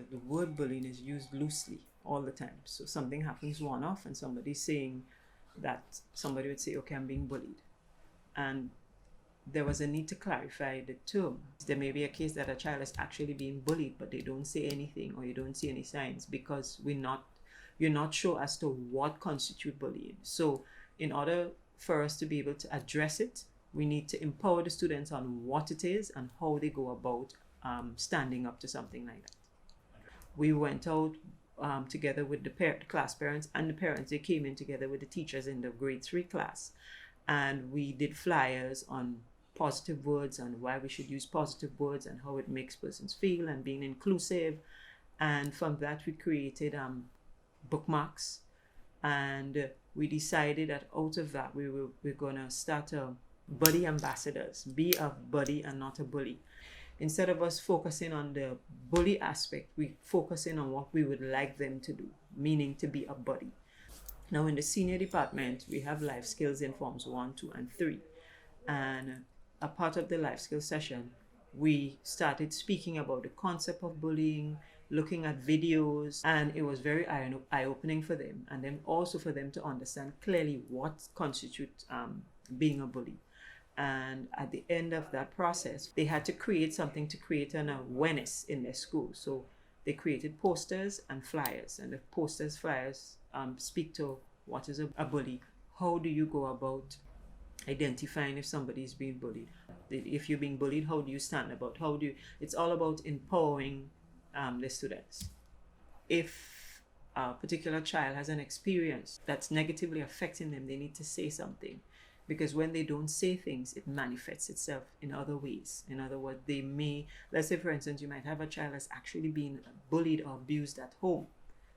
that the word bullying is used loosely all the time. So something happens one-off and somebody's saying that, somebody would say, okay, I'm being bullied. And there was a need to clarify the term. There may be a case that a child is actually being bullied, but they don't say anything or you don't see any signs because you're not sure as to what constitutes bullying. So in order for us to be able to address it, we need to empower the students on what it is and how they go about standing up to something like that. We went out together with the class parents and the parents. They came in together with the teachers in the grade 3 class, and we did flyers on positive words and why we should use positive words and how it makes persons feel and being inclusive. And from that we created bookmarks, and we decided that out of that we're gonna start a buddy ambassadors, be a buddy and not a bully. Instead of us focusing on the bully aspect, we focusing on what we would like them to do, meaning to be a buddy. Now in the senior department, we have life skills in forms 1, 2, and 3. And a part of the life skills session, we started speaking about the concept of bullying, looking at videos, and it was very eye-opening for them, and then also for them to understand clearly what constitutes being a bully. And at the end of that process, they had to create something to create an awareness in their school. So they created posters and flyers, and the posters, flyers speak to what is a bully. How do you go about identifying if somebody is being bullied? If you're being bullied, how do you stand about? It's all about empowering the students. If a particular child has an experience that's negatively affecting them, they need to say something. Because when they don't say things, it manifests itself in other ways. In other words, they may, let's say for instance, you might have a child that's actually being bullied or abused at home,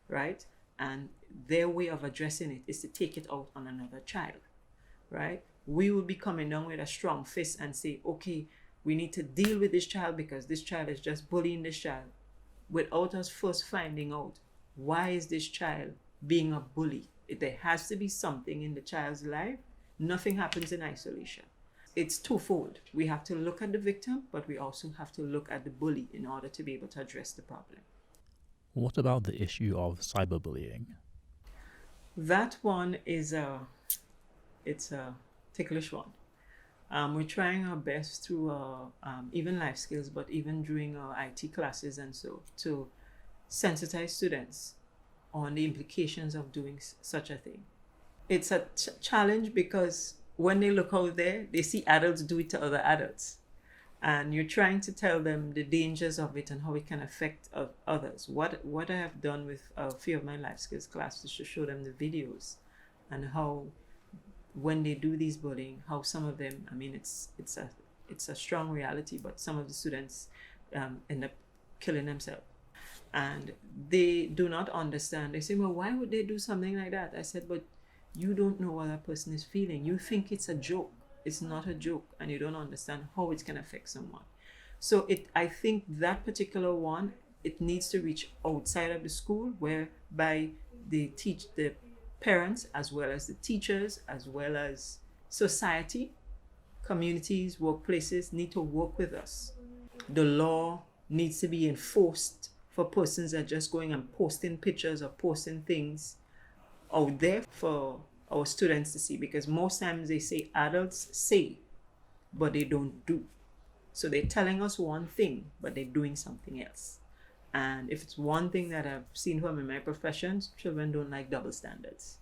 right? And their way of addressing it is to take it out on another child, right? We will be coming down with a strong fist and say, okay, we need to deal with this child because this child is just bullying this child, without us first finding out why is this child being a bully. There has to be something in the child's life. Nothing happens in isolation. It's twofold. We have to look at the victim, but we also have to look at the bully in order to be able to address the problem. What about the issue of cyberbullying? That one is it's a ticklish one. We're trying our best through even life skills, but even during our IT classes and so, to sensitize students on the implications of doing such a thing. It's a challenge because when they look out there, they see adults do it to other adults. And you're trying to tell them the dangers of it and how it can affect others. What I have done with a few of my life skills classes is to show them the videos and how when they do these bullying, how some of them, I mean, it's a strong reality, but some of the students end up killing themselves. And they do not understand. They say, well, why would they do something like that? I said, but you don't know what that person is feeling. You think it's a joke. It's not a joke, and you don't understand how it can affect someone. So I think that particular one, it needs to reach outside of the school, whereby the parents, as well as the teachers, as well as society, communities, workplaces need to work with us. The law needs to be enforced for persons that are just going and posting pictures or posting things out there for our students to see, because most times they say adults say, but they don't do. So they're telling us one thing, but they're doing something else. And if it's one thing that I've seen from in my profession, children don't like double standards.